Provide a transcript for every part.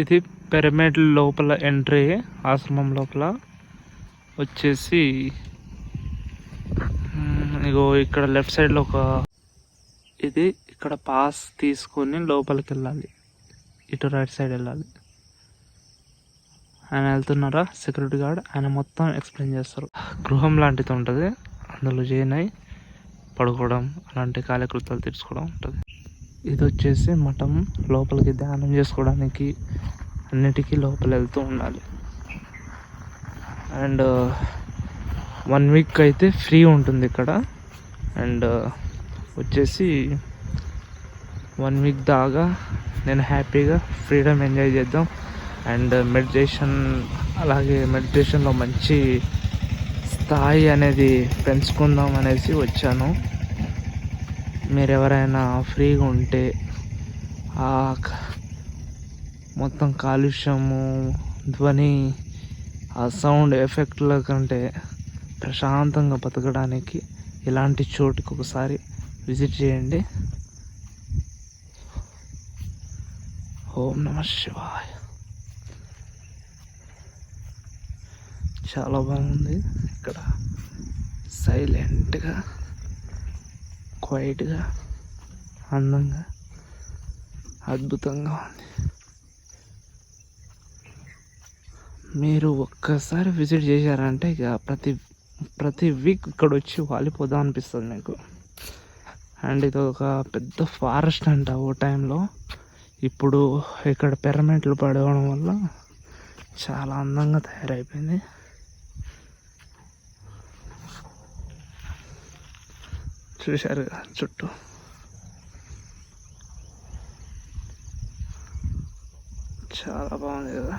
ఇది పిరమిడ్ లోపల ఎంట్రీ. ఆశ్రమం లోపల వచ్చేసి ఇగో ఇక్కడ లెఫ్ట్ సైడ్లో ఇది ఇక్కడ పాస్ తీసుకొని లోపలికి వెళ్ళాలి. ఇటు రైట్ సైడ్ వెళ్ళాలి. ఆయన వెళ్తున్నారా సెక్యూరిటీ గార్డ్, ఆయన మొత్తం ఎక్స్ప్లెయిన్ చేస్తారు. గృహం లాంటిది ఉంటుంది, అందులో జాయిన్ అయి పడుకోవడం అలాంటి కాలకృత్యాలు తీర్చుకోవడం ఉంటుంది. ఇది వచ్చేసి మఠం. లోపలికి ధ్యానం చేసుకోవడానికి అన్నిటికీ లోపల వెళ్తూ ఉండాలి. అండ్ 1 వీక్ అయితే ఫ్రీ ఉంటుంది ఇక్కడ. అండ్ వచ్చేసి 1 వీక్ దాకా నేను హ్యాపీగా ఫ్రీడమ్ ఎంజాయ్ చేద్దాం. అండ్ మెడిటేషన్, అలాగే మెడిటేషన్లో మంచి స్థాయి అనేది పెంచుకుందాం అనేసి వచ్చాను. మీరు ఎవరైనా ఫ్రీగా ఉంటే మొత్తం కాలుష్యము, ధ్వని, ఆ సౌండ్ ఎఫెక్ట్ల కంటే ప్రశాంతంగా బతకడానికి ఇలాంటి చోటుకి ఒకసారి విజిట్ చేయండి. ఓం నమః శివాయ. చాలా బాగుంది ఇక్కడ. సైలెంట్గా, క్వైట్గా, అందంగా, అద్భుతంగా ఉంది. మీరు ఒక్కసారి విజిట్ చేశారంటే ఇక ప్రతి వీక్ ఇక్కడ వచ్చి వాలిపోదాం అనిపిస్తుంది మీకు. అండ్ ఇది ఒక పెద్ద ఫారెస్ట్ అంట ఓ టైంలో. ఇప్పుడు ఇక్కడ పిరమిడ్లు పడవడం వల్ల చాలా అందంగా తయారైపోయింది. చూశారు చుట్టూ చాలా బాగుంది కదా.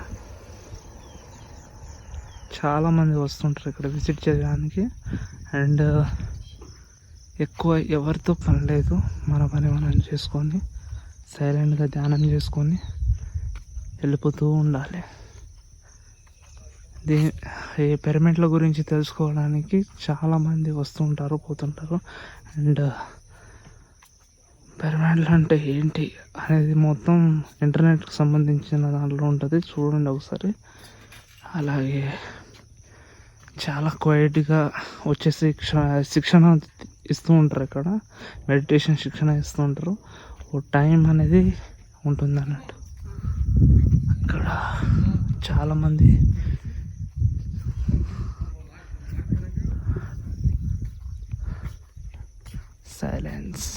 చాలామంది వస్తుంటారు ఇక్కడ విజిట్ చేయడానికి. అండ్ ఎక్కువ ఎవరితో పని లేదు, మన పని మనం చేసుకొని సైలెంట్గా ధ్యానం చేసుకొని వెళ్ళిపోతూ ఉండాలి. ఈ పిరమిడ్ల గురించి తెలుసుకోవడానికి చాలామంది వస్తుంటారు, పోతుంటారు. అండ్ పిరమిడ్లు అంటే ఏంటి అనేది మొత్తం ఇంటర్నెట్కి సంబంధించిన దాంట్లో ఉంటుంది, చూడండి ఒకసారి. అలాగే చాలా క్వైట్గా వచ్చే శిక్షణ ఇస్తూ ఉంటారు ఇక్కడ. మెడిటేషన్ శిక్షణ ఇస్తూ ఉంటారు. ఓ టైం అనేది ఉంటుంది అన్నట్టు. ఇక్కడ చాలామంది సైలెన్స్.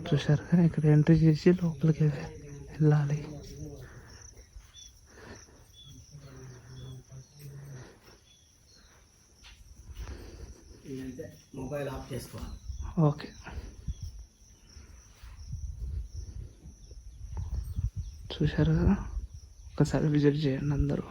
చూసారుగా ఇక్కడ ఎంట్రీ చేసి లోపలికి వెళ్ళాలి. మొబైల్ ఆఫ్ చేసుకోవాలి. ఓకే, చూశారు కదా. ఒకసారి విజిట్ చేయండి అందరూ.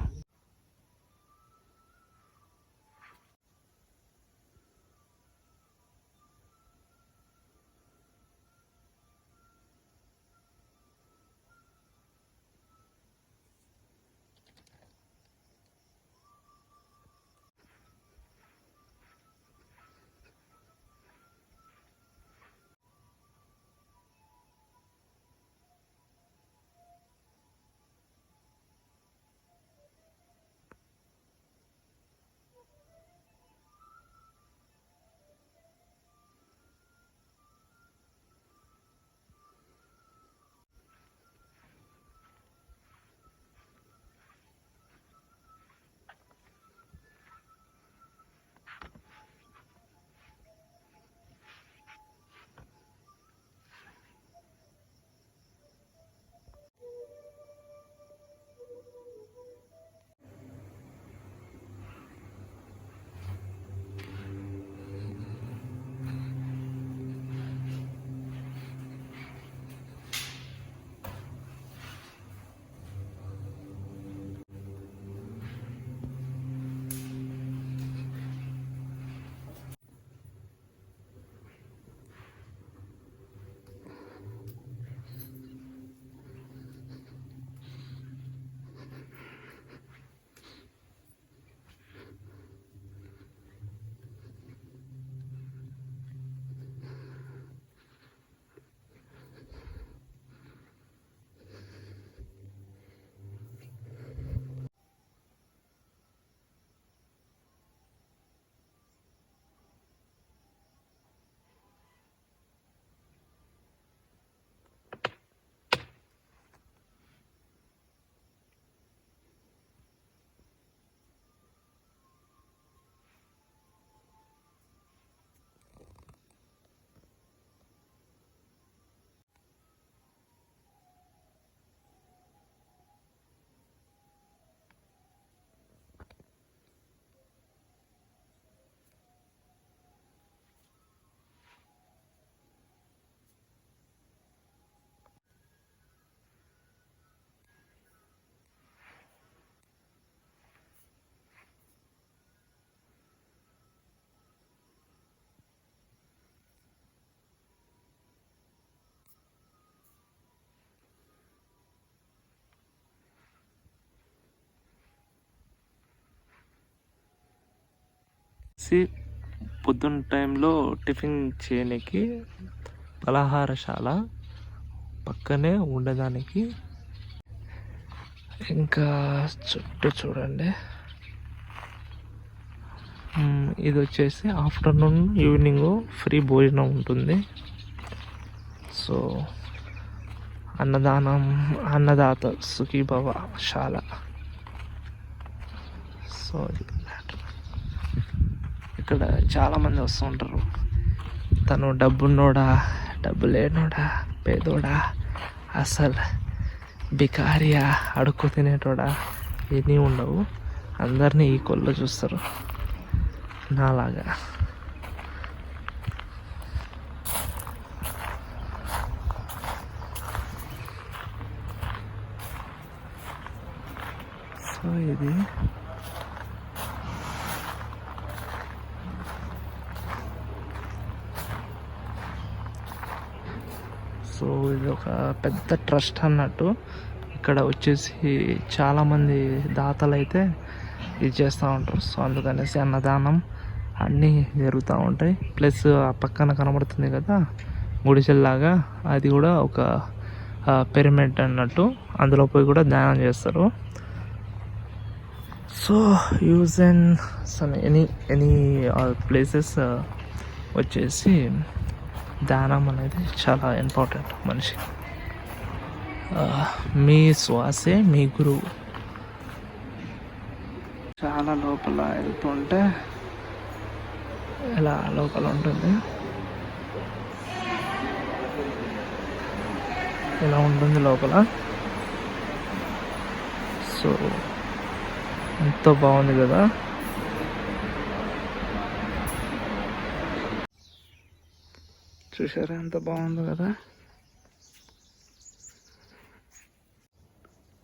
పొద్దున్న టైంలో టిఫిన్ చేయడానికి పలహారశాల పక్కనే ఉండడానికి. ఇంకా చుట్టూ చూడండి. ఇది వచ్చేసి ఆఫ్టర్నూన్ ఈవినింగ్ ఫ్రీ భోజనం ఉంటుంది. సో అన్నదాత సుఖీభవ శాల. సో ఇక్కడ చాలామంది వస్తూ ఉంటారు. తను డబ్బున్నోడా, డబ్బు లేనోడా, పేదోడా, అసలు బికారియా, అడుక్కు తినేటోడా ఏమీ ఉండవు. అందరినీ ఈక్వల్గా చూస్తారు నాలాగా. సో ఇది ఒక పెద్ద ట్రస్ట్ అన్నట్టు. ఇక్కడ వచ్చేసి చాలామంది దాతలు అయితే ఇది చేస్తూ ఉంటారు. సో అందుకనేసి అన్నదానం అన్నీ జరుగుతూ ఉంటాయి. ప్లస్ ఆ పక్కన కనబడుతుంది కదా గుడిసెల్లాగా, అది కూడా ఒక పిరమిడ్ అన్నట్టు. అందులో పోయి కూడా ధ్యానం చేస్తారు. So use and some any places వచ్చేసి ధ్యానం అనేది చాలా ఇంపార్టెంట్ మనిషికి. మీ శ్వాసే మీ గురువు. చాలా లోపల వెళ్తుంటే ఇలా లోపల ఉంటుంది, ఇలా ఉంటుంది లోపల. సో ఎంతో బాగుంది కదా. చూసారా ఎంత బాగుంది కదా.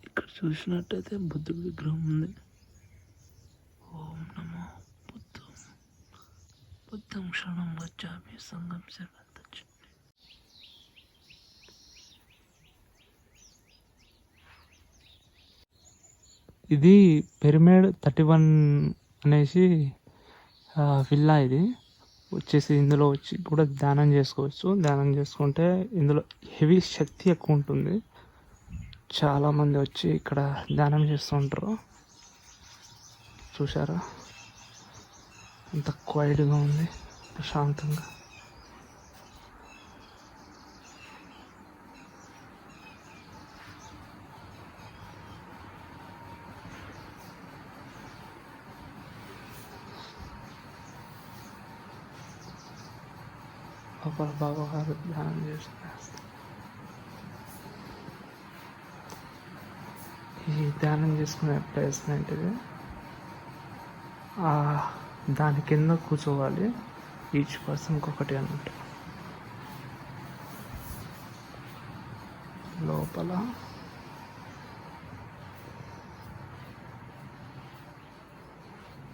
ఇక్కడ చూసినట్టయితే బుద్ధుడి విగ్రహం ఉంది. ఓం నమో బుద్ధం క్షణం వచ్చామి సంగం సేవంతచ్చు. ఇది పిరమిడ్ 31 అనేసి విల్లా. ఇది వచ్చేసి ఇందులో వచ్చి కూడా ధ్యానం చేసుకోవచ్చు. ధ్యానం చేసుకుంటే ఇందులో హెవీ శక్తి ఎక్కువ ఉంటుంది. చాలామంది వచ్చి ఇక్కడ ధ్యానం చేస్తూ ఉంటారు. చూసారా ఎంత క్వైట్గా ఉంది, ప్రశాంతంగా. ఒక బాబా గారు ధ్యానం చేస్తున్నారు. ఈ ధ్యానం చేసుకునే ప్లేస్మెంట్ ఇది. దాని కింద కూర్చోవాలి, ఈచ్ పర్సన్కి ఒకటి అన్నట్టు. లోపల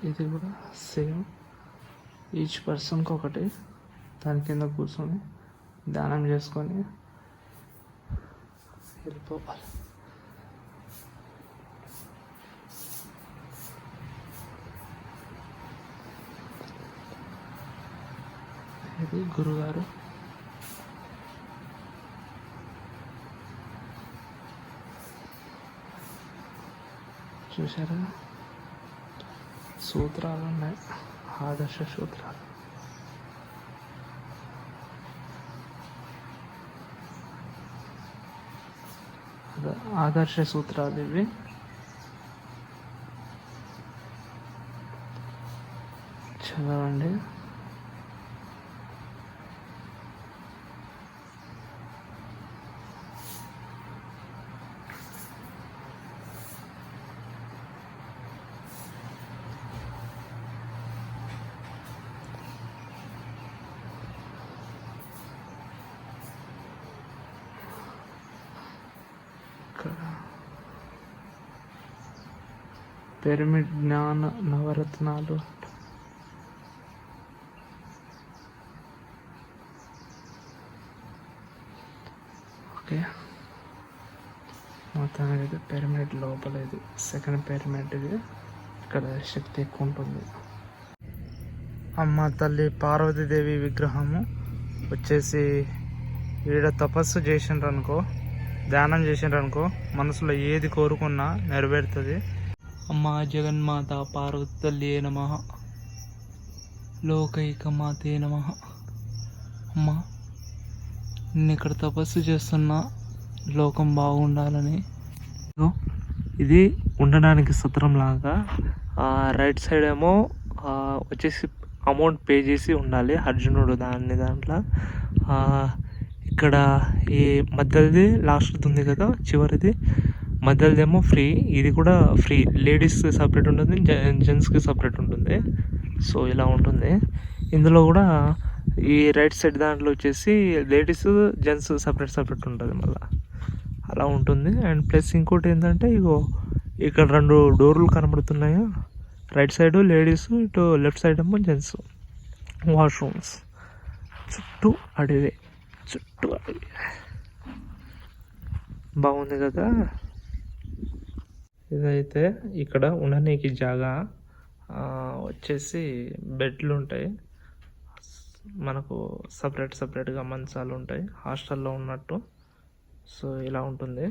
ఇది కూడా సేమ్, ఈచ్ పర్సన్కి ఒకటి. దాని కింద కూర్చొని ధ్యానం చేసుకొని వెళ్ళిపోవాలి. ఇది గురుగారు. చూసారా సూత్రాలు ఉన్నాయి, ఆదర్శ సూత్రాలు. ఆదర్శ సూత్రాలు ఇవి. చదవండి. పిరమిడ్ జ్ఞాన నవరత్నాలు. ఓకే, మొత్తానికి ఇది పిరమిడ్ లోపల. ఇది సెకండ్ పిరమిడ్. ఇది ఇక్కడ శక్తి ఎక్కువ ఉంటుంది. అమ్మ తల్లి పార్వతీదేవి విగ్రహము వచ్చేసి ఈడ తపస్సు చేసిండ్రు అనుకో, ధ్యానం చేసిండ్రు అనుకో, మనసులో ఏది కోరుకున్నా నెరవేరుతుంది. అమ్మ జగన్మాత పార్వతి తల్లి నమః, లోకైక మాతే నమః. అమ్మ నేను ఇక్కడ తపస్సు చేస్తున్నా, లోకం బాగుండాలని. ఇది ఉండడానికి సత్రం లాగా. రైట్ సైడ్ ఏమో వచ్చేసి అమౌంట్ పే చేసి ఉండాలి అర్జునుడు దాంట్లో. ఇక్కడ ఈ మధ్యది లాస్ట్ ఉంది కదా, చివరిది మధ్యదేమో ఫ్రీ. ఇది కూడా ఫ్రీ. లేడీస్కి సపరేట్ ఉంటుంది, జెంట్స్కి సపరేట్ ఉంటుంది. సో ఇలా ఉంటుంది. ఇందులో కూడా ఈ రైట్ సైడ్ దాంట్లో వచ్చేసి లేడీస్ జెంట్స్ సపరేట్ ఉంటుంది మళ్ళీ, అలా ఉంటుంది. అండ్ ప్లస్ ఇంకోటి ఏంటంటే, ఇగో ఇక్కడ 2 డోర్లు కనబడుతున్నాయా, రైట్ సైడ్ లేడీస్, ఇటు లెఫ్ట్ సైడ్ ఏమో జెంట్స్ వాష్రూమ్స్. చుట్టూ అడవి. బాగుంది కదా. ఇదైతే ఇక్కడ ఉండనీకి జాగా. వచ్చేసి బెడ్లు ఉంటాయి, మనకు సపరేట్గా మంచాలు ఉంటాయి హాస్టల్లో ఉన్నట్టు. సో ఇలా ఉంటుంది.